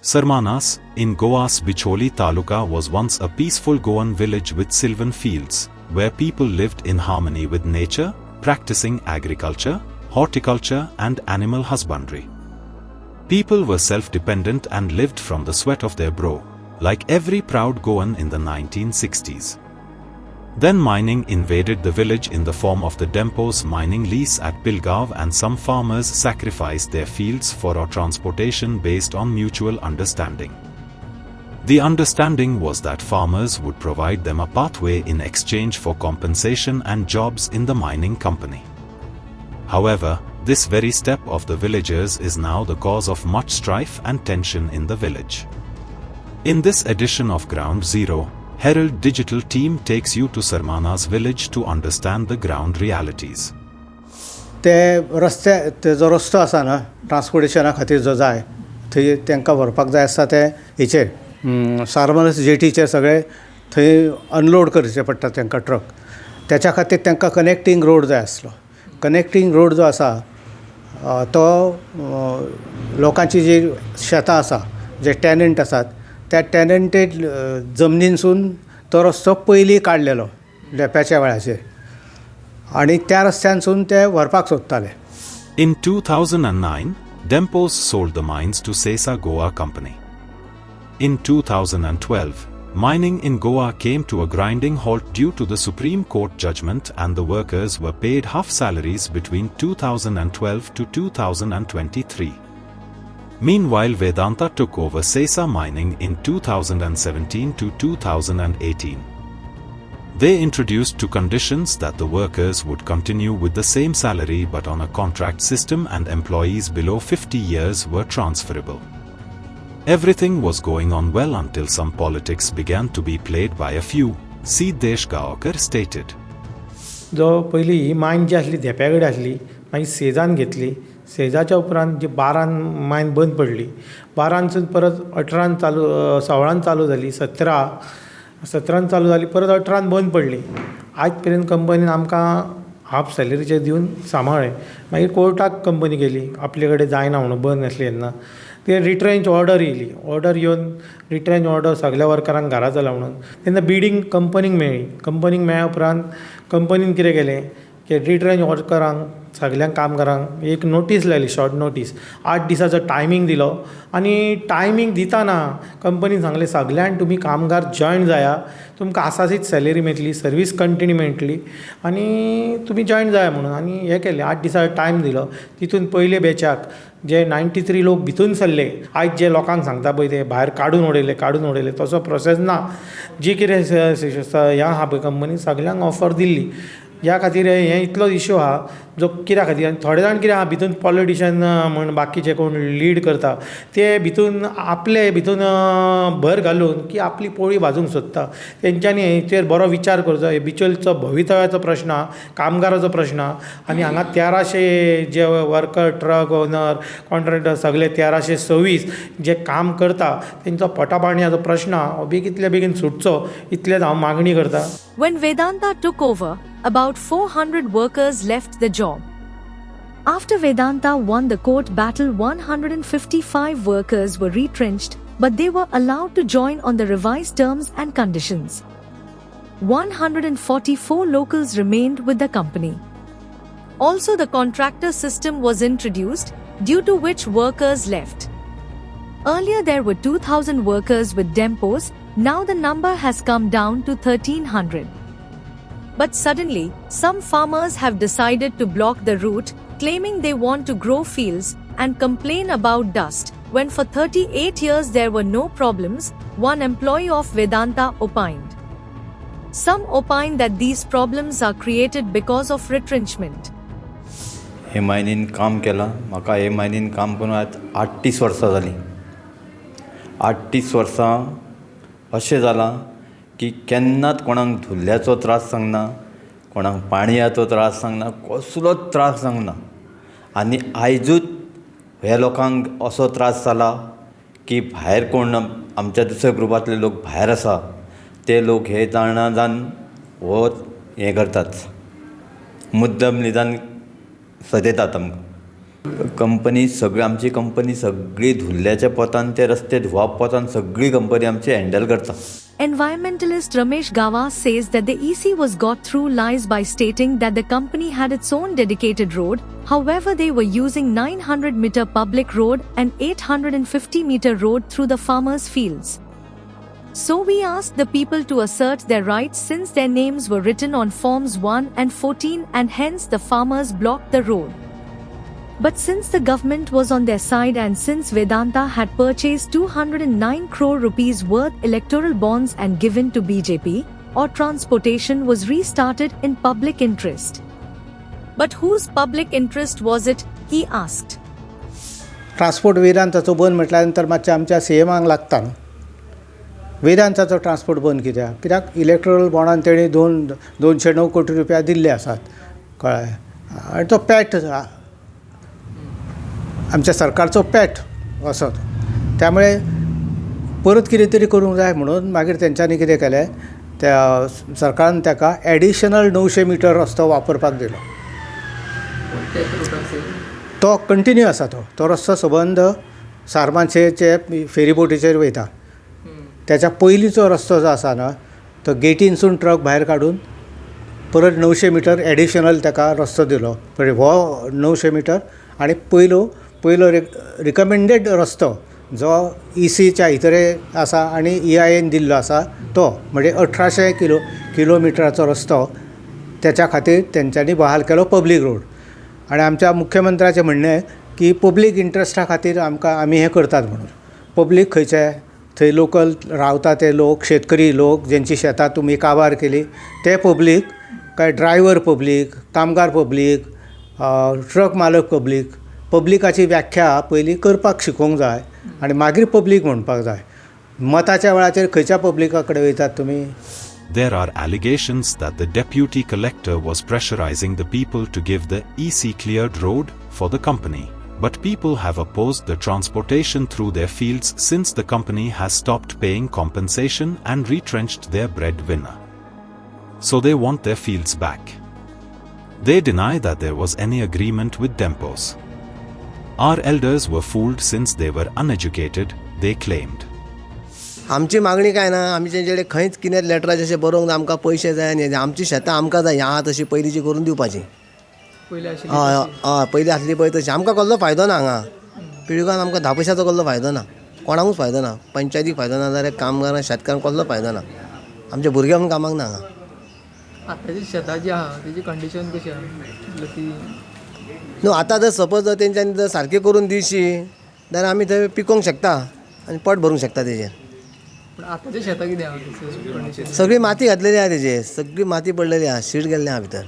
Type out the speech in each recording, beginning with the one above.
Sarmanas, in Goa's Bicholi Taluka, was once a peaceful Goan village with sylvan fields, where people lived in harmony with nature, practicing agriculture, horticulture and animal husbandry. People were self-dependent and lived from the sweat of their brow, like every proud Goan in the 1960s. Then mining invaded the village in the form of the Dempos mining lease at Pilgav, and some farmers sacrificed their fields for our transportation based on mutual understanding. The understanding was that farmers would provide them a pathway in exchange for compensation and jobs in the mining company. However, this very step of the villagers is now the cause of much strife and tension in the village. In this edition of Ground Zero, Herald Digital team takes you to Sarmanas village to understand the ground realities. जो रस्तो आसा ना ट्रान्सपोर्टेशना खातीर जो जाय थंय तांकां व्हरपाक जाय आसता ते हेचेर सारमनस जेटीचेर सगळे थंय अनलोड करचे पडटा तांकां ट्रक. त्याच्या खातीर तांकां कनेक्टींग रोड जाय आसलो. कनेक्टींग रोड जो आसा तो लोकांची जी शेतां आसा जे टॅनंट आसात त्या टॅनंटेड जमनीनसून तो रस्तो पयलीं काडलेलो लेप्याच्या वेळाचेर आनी त्या रस्त्यानसून ते व्हरपाक सोदताले. In 2009, Dempos sold the mines to Sesa Goa Company. In 2012, mining in Goa came to a grinding halt due to the Supreme Court judgment, and the workers were paid half salaries between 2012 to 2023. Meanwhile, Vedanta took over Sesa mining in 2017 to 2018. They introduced two conditions: that the workers would continue with the same salary but on a contract system, and employees below 50 years were transferable. Everything was going on well until some politics began to be played by a few, Siddesh Gaokar stated. जो पयली ही मायन जी आसली धेप्या कडेन आसली, मागीर सेजान घेतली. सेजाच्या उपरांत जी 12 मायन बंद पडली. 12सून परत 18 चालू, 16 चालू जाली, 17 चालू जाली, परत 18 बंद पडली. आज पर्यंत कंपनीन आमकां हाफ सॅलरीचे दिवन सांबाळ्ळें. मागीर कोर्टाक कंपनी गेली, आपले कडेन जायना म्हणून बंद आसली तेन्ना. ते रिट्रेंच ऑर्डर येयली. ऑर्डर येवन रिट्रेंच ऑर्डर सगल्या वर्करांक घरा चला म्हणून तेन्ना बिडींग कंपनीक मेळ्ळी. कंपनीक मेळ्ळ्या उपरांत कंपनीन कितें केलें की रिट्रेंच वर्करांक सगळ्यांक कामगारांक एक नोटीस लायली, शॉर्ट नोटीस. 8 दिसाचो टायमींग दिलो आनी टायमींग दिताना कंपनीन सांगलें सगळ्यांक तुमी कामगार जॉयन जाया, तुमकां आसासीच सॅलरी मेळटली, सर्वीस कंटिन्यू मेळटली आनी तुमी जॉयन जाया म्हणून. आनी हें केलें. 8 दिसाचो टायम दिलो. तितून पयले बॅचाक जे 93 लोक भितून सरले, आयज जे लोकांक सांगता पळय ते भायर काडून उडयले तसो प्रोसेस ना. जी कितें हें आहा पळय कंपनी सगळ्यांक ऑफर दिल्ली. ह्या खातीर हें इतलो इश्यू आहा जो कित्या खातीर. आनी थोडे जाण कितें आहा भितून पॉलिटिशियन म्हण बाकीचे कोण लीड करता ते भितून आपले भितून भर घालून की आपली पोळी भाजूंक सोदता. तेंच्यांनी हेचेर बरो विचार करचो. हे बिचोलचो भवितव्याचो प्रश्न आहा, कामगाराचो प्रश्न आहा आनी हांगा 1300 जे वर्कर, ट्रक ओनर, कॉन्ट्रॅक्टर सगळे 1326 जे काम करता तेंचो पोटापाणयाचो प्रश्न आहा. हो कितले बेगीन सुटचो इतलेच हांव मागणी करतां. When Vedanta took over, about 400 workers left the job. After Vedanta won the court battle, 155 workers were retrenched, but they were allowed to join on the revised terms and conditions. 144 locals remained with the company. Also, the contractor system was introduced, due to which workers left. Earlier there were 2,000 workers with Dempos, now the number has come down to 1,300. But suddenly, some farmers have decided to block the route, claiming they want to grow fields and complain about dust, when for 38 years there were no problems, one employee of Vedanta opined. Some opine that these problems are created because of retrenchment. हे मायनीन काम केलां. म्हाका हे मायनीन काम करून आज 38 वर्सां जालीं. 38 वर्सां अशें जालां की केन्नाच कोणाक धुल्ल्याचो त्रास सांगना, कोणाक पाणयाचो त्रास सांगना, कसलोच त्रास सांगना. आनी आयजूच हे लोकांक असो त्रास जाला की भायर कोण आमच्या दुसऱ्या ग्रुपांतले लोक भायर आसा ते लोक हे जाण हो हें करतात, मुद्दम निदान सजयतात आमकां. कंपनी सगळी आमची कंपनी सगळी धुल्ल्याच्या पोतान ते रस्ते धुवप पोतान सगळी कंपनी आमची हँडल करता. Environmentalist Ramesh Gawa says that the EC was got through lies by stating that the company had its own dedicated road, however they were using 900-meter public road and 850-meter road through the farmers' fields. So we asked the people to assert their rights since their names were written on Forms 1 and 14 and hence the farmers blocked the road. But since the government was on their side and since Vedanta had purchased 209 crore rupees worth electoral bonds and given to BJP, or transportation was restarted in public interest. But whose public interest was it, he asked. Transport वेदांताचो बंद म्हटल्यानंतर मातशें आमच्या सीएमाक लागता न्हू. वेदांताचो transport बंद कित्याक electoral बॉन्डान तेणी 209 कोटी रुपया दिल्ले आसात, कळ्ळें. आनी तो पॅट आमच्या सरकारचो पॅट असो. त्यामुळे परत कितें तरी करूंक जाय म्हणून मागीर तेंच्यांनी कितें केलें, त्या सरकारान ताका एडिशनल 900 मिटर रस्तो वापरपाक दिलो. तो कंटिन्यू आसा. तो रस्तो सबंद सारमांचेचे फेरीबोटीचेर वयता. त्याच्या पयलींचो रस्तो जो आसा ना, तो गेटीनसून ट्रक भायर काडून परत 900 मिटर एडिशनल ताका रस्तो दिलो. हो 900 मिटर आनी पयलो रिकमेंडेड रस्तो जो ECच्या भितरे आसा आनी EIAन दिल्लो आसा तो म्हणजे 1800 किलोमिटराचो रस्तो. त्याच्या खातीर तेंच्यांनी बहाल केलो पब्लीक रोड. आनी आमच्या मुख्यमंत्र्याचें म्हणणें की पब्लीक इंट्रस्टा खातीर आमी हें करतात म्हणून. पब्लीक खंयचे थंय लोकल रावता ते लोक, शेतकरी लोक जेंची शेतां तुमी काबार केली ते पब्लीक, काय ड्रायव्हर पब्लीक, कामगार पब्लीक, ट्रक मालक पब्लीक. पब्लिकाची व्याख्या पयलीं करपाक शिकोवंक जाय आनी मागीर पब्लीक म्हणपाक जाय. मताच्या वेळाचेर खंयच्या पब्लिका कडेन वयतात तुमी. There are allegations that the deputy collector was pressurizing the people to give the EC cleared road for the company. But people have opposed the transportation through their fields since the company has stopped paying compensation and retrenched their breadwinner. So they want their fields back. They deny that there was any agreement with Dempos. Our elders were fooled since they were uneducated, they claimed. आमची मागणी काय ना, आमी तेंचे खंयच कितें लेटरां जशें बरोवंक ना, आमकां पयशे जाय आनी आमची शेतां आमकां जाय, आहा तशी पयलींची करून दिवपाची. हय पयलीं आसली पळय तशी. आमकां कसलो फायदो ना हांगा पिळगांवान. आमकां 10 पयशाचो कसलो फायदो ना, कोणाकूच फायदो ना. पंचायतीक फायदो ना, जाल्यार कामगारांक शेतकारांक कसलो फायदो ना. आमच्या भुरग्यांक पण कामाक ना हांगा. आतांची शेतां जी आहा तेजी कंडिशन कशी आहा न्हू. आतां जर सपोज जर तेंच्यांनी जर सारकें करून दिवची जाल्यार आमी थंय पिकोवंक शकता आनी पोट भरूंक शकता तेजेर. पूण आतांची शेतां कितें आहा कंडिशन? सगळी माती घातलेली आहा तेजेर, सगळी माती पडलेली आहा, शीट गेल्लें आहा भितर.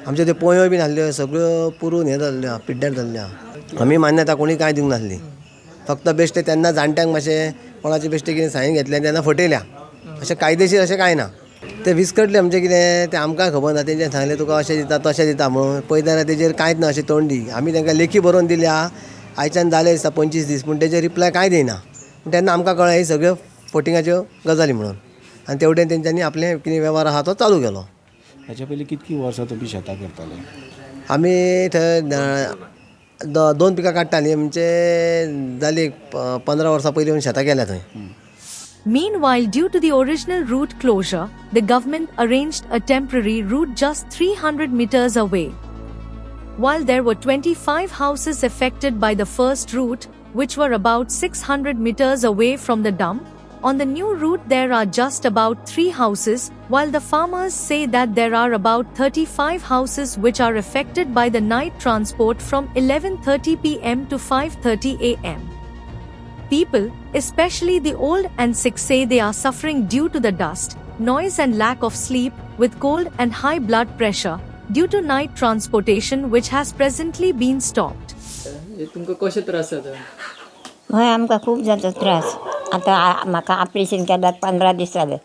आमच्यो त्यो पोंयो बीन आसल्यो सगळ्यो पुरून हें जाल्ल्यो आहा, पिड्ड्यार जाल्ल्यो आहा. आमी मान्यता कोणी कांय दिवंक नासली. फक्त बेश्टे तेन्ना जाणट्यांक मातशें कोणाचे बेश्टे कितें सायन घेतलें तेन्ना फटयल्या. अशें कायदेशीर अशें कांय ना. ते विस्कटले म्हणजे कितें तें आमकां खबर ना. तेंच्यानी सांगलें तुका अशें दिता तशें दिता म्हणून. पळयता जाल्यार तेजेर कांयच ना अशें तोंडी. आमी तांकां लेखी बरोवन दिल्या आयच्यान जाले दिसता 25 दीस, पूण तेजेर रिप्लाय कांय दिना. तेन्ना आमकां कळ्ळें ही सगळ्यो फोटिंगाच्यो गजाली म्हणून. आनी तेवटेन तेंच्यांनी आपले कितें वेव्हार आहा तो चालू केलो. हाच्या पयलीं कितकीं वर्सां तुमी शेतां करताले? आमी थंय 2 पिकां काडटालीं. म्हणजे जाली 15 वर्सां पयलीं शेतां केल्या थंय. Meanwhile, due to the original route closure, the government arranged a temporary route just 300 meters away. While there were 25 houses affected by the first route, which were about 600 meters away from the dump, on the new route there are just about 3 houses, while the farmers say that there are about 35 houses which are affected by the night transport from 11:30 p.m. to 5:30 a.m. People, especially the old and sick, say they are suffering due to the dust, noise and lack of sleep, with cold and high blood pressure, due to night transportation which has presently been stopped. तुमकां कशे त्रास जाता? हय आमकां खूब जाता त्रास. आतां म्हाका ऑपरेशन केल्यार 15 दीस जाले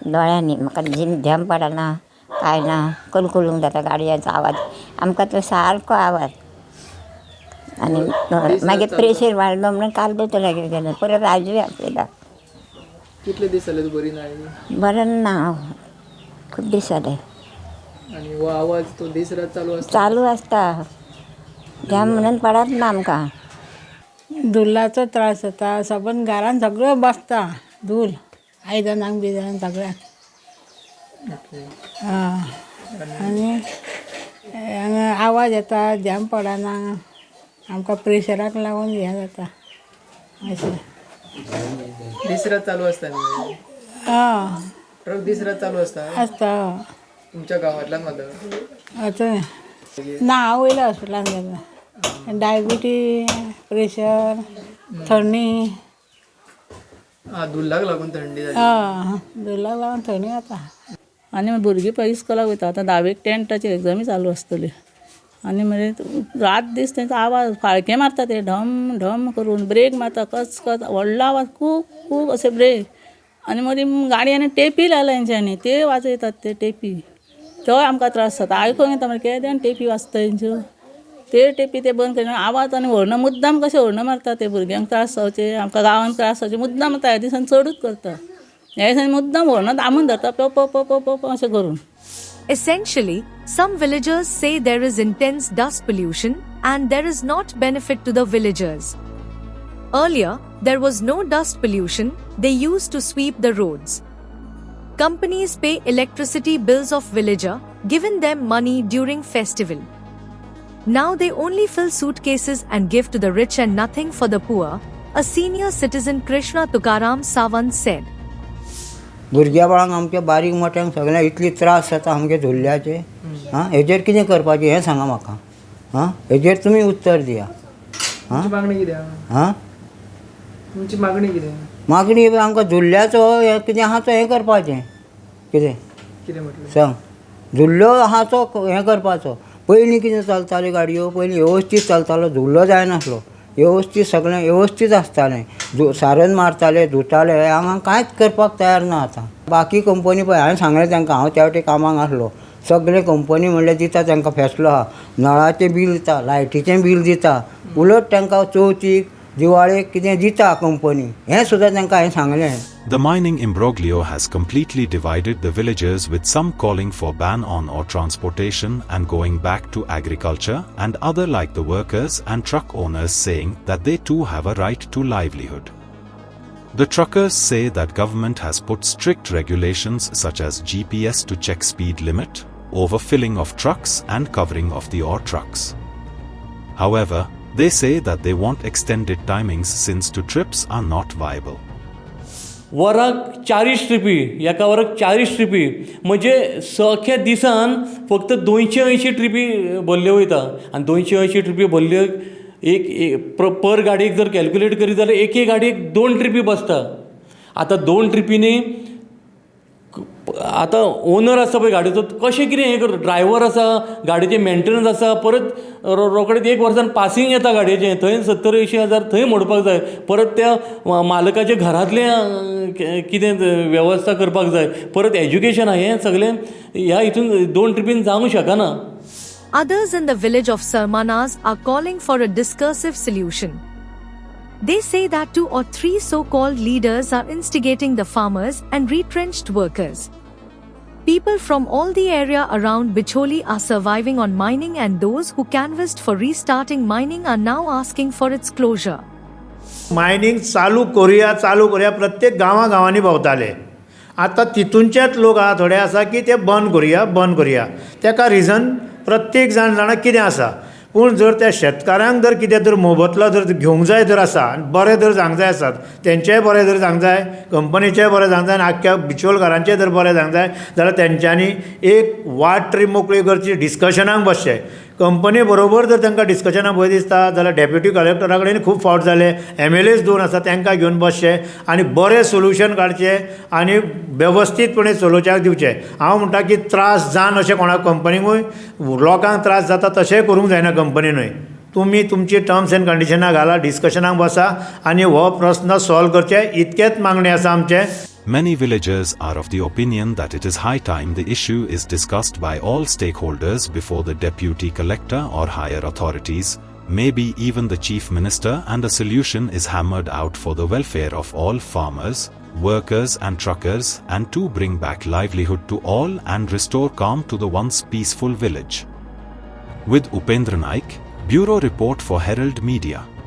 दोळ्यांनी. म्हाका झेम पडना, कांय ना. कलकलूंक जाता गाडयांचो आवाज. आमकां तो सारको आवाज. आनी मागीर प्रेशर वाडलो म्हणून काल दोतोरागेर गेलें. परत आजूय आपयला. कितले दीस जाले तूं बरी ना? बरें ना हांव. खूब दीस जाले. आनी हो आवाज तो दीस रात चालू आसता? चालू आसता. झम म्हणून पडत ना आमकां. दुलाचो त्रास जाता. सबंद घरान सगळं बसता दूल आयदनांक बिदनांक सगळ्यांक. आनी हांगा आवाज येता, झम पडना, आमकां प्रेशराक लागून हें जाता अशें. दीस रात चालू असता न्ही ट्रक दीस रात चालू असता आसता. तुमच्या गावांतल्यान मात्र आतां ना हांव वयल्या हॉस्पिटलान गेलां. डायबिटीज, प्रेशर, थंडी. दुल्लाक लागून थंडी जाली. दुलाक लागून थंडी जाता. आनी भुरगीं पळय इस्कॉलाक वयता. आतां 10वेक 10थाची एग्जामी चालू आसतली. आनी मागीर रात दीस तेंचो आवाज फाळके मारता ते ढम ढम करून. ब्रेक मारता कच कच व्हडलो आवाज खूब खूब अशे ब्रेक. आनी मदीं गाडयांनी टेपी लायला तेंच्यांनी ते वाजयतात ते टेपी. तोय आमकां त्रास जाता. आयकूंक येता मागीर केदें टेपी वाजता तेंच्यो. ते टेपी ते बंद करिना आवाज आनी व्हडलो मुद्दाम कशें व्हडलो मारता ते भुरग्यांक त्रास जावचे आमकां गांवांत त्रास जावचे मुद्दाम मारता. ह्या दिसांनी चडूच करता. ह्या दिसांनी मुद्दाम व्हडलो दामून धरता प प प प प अशें करून. Essentially, some villagers say there is intense dust pollution and there is not benefit to the villagers. Earlier, there was no dust pollution, they used to sweep the roads. Companies pay electricity bills of villager, giving them money during festival. Now they only fill suitcases and give to the rich and nothing for the poor, a senior citizen Krishna Tukaram Sawant said. भुरग्या बाळांक आमच्या बारीक मोठ्यांक सगळ्यांक इतली त्रास जाता आमगे धुल्ल्याचे. हेजेर कितें करपाचें हें सांगा म्हाका. हेजेर तुमी उत्तर दिया. तुमची मागणी कितें? तुमची मागणी कितें? मागणी आमकां धुल्ल्याचो हें कितें आहा तो हें करपाचें. कितें कितें म्हटलें सांग. धुल्लो आहा तो हें करपाचो. पयलीं कितें चलताल्यो गाडयो पयलीं वेवस्थीत चलतालो. धुल्लो जायनासलो. वेवस्थीत सगळें वेवस्थीत आसतालें. सारन मारताले धुताले. हांगा कांयच करपाक तयार ना आतां. बाकी कंपनी पळय हांवें सांगलें तांकां हांव त्या वाटेन कामाक आसलो. सगळे कंपनी म्हणल्यार दिता तांकां फेसलो आहा. नळाचें बील दिता, लायटीचें बील दिता. उलट तांकां चवथीक दिवाळेक कितें दिता कंपनी. हें सुद्दां तांकां हांवें सांगलें. The mining imbroglio has completely divided the villagers, with some calling for ban on ore transportation and going back to agriculture, and other like the workers and truck owners saying that they too have a right to livelihood. The truckers say that government has put strict regulations such as GPS to check speed limit, overfilling of trucks and covering of the ore trucks. However, they say that they want extended timings since two trips are not viable. वराक 40 trippy एका वराक 40 trippy म्हणजे सख्या दिसान फक्त 280 trippy भरल्यो वयता. आनी 280 trippy भरल्यो एक पर गाडयेक जर कॅल्क्युलेट करीत जाल्यार एके गाडयेक 2 ट्रिपी बसता. आतां 2 ट्रिपींनी आतां ओनर आसा पळय गाडयेचो कशें कितें हें करता. ड्रायव्हर आसा, गाडयेचें मेंटेनन्स आसा, परत रोखडेच 1 वर्सान पासींग येता गाडयेचें. थंय 70-80 हजार थंय मोडपाक जाय. परत त्या मालकाच्या घरांतलें कितें वेवस्था करपाक जाय. परत एज्युकेशन हें सगळें ह्या हितून 2 ट्रिपीन जावंक शकना. Others in the village of Sarmanas are calling for a discursive solution. They say that 2 or 3 so-called leaders are instigating the farmers and retrenched workers. People from all the area around Bicholi are surviving on mining, and those who canvassed for restarting mining are now asking for its closure. Mining चालू करूया प्रत्येक गांवांनी भोंवताले. आतां तितूनचेच लोक आहा थोडे आसा की ते बंद करूया. ताका रिजन प्रत्येक जाणा कितें आसा. पूण जर त्या शेतकारांक जर कितें जर मोबदलो जर घेवंक जाय जर आसा आनी बरें जर जावंक जाय आसात, तेंचेय बरें जर जावंक जाय, कंपनीचेंय बरें जावंक जाय आनी आख्ख्या बिचोलकारांचेय जर बरें जावंक जाय जाल्यार तेंच्यांनी एक वाट तरी मोकळी करची, डिस्कशनाक बसचें. कंपनी बरोबर जर तांकां डिस्कशनाक भंय दिसता जाल्यार डेप्युटी कलेक्टरा कडेन खूब फावट जाले. MLAs 2 आसा तांकां घेवन बसचें आनी बरें सोल्युशन काडचें आनी वेवस्थीतपणे चलोवच्याक दिवचें. हांव म्हणटा की त्रास जावन अशें कोणाक कंपनीकूय लोकांक त्रास जाता तशेंय करूंक जायना कंपनीनूय. तुमी तुमची टर्म्स एंड कंडिशनां घाला, डिस्कशनाक बसा आनी हो प्रश्न सॉल्व करचे, इतकेच मागणी आसा आमचें. Many villagers are of the opinion that it is high time the issue is discussed by all stakeholders before the deputy collector or higher authorities, maybe even the chief minister, and a solution is hammered out for the welfare of all farmers, workers and truckers, and to bring back livelihood to all and restore calm to the once peaceful village. With Upendra Naik, Bureau Report for Herald Media.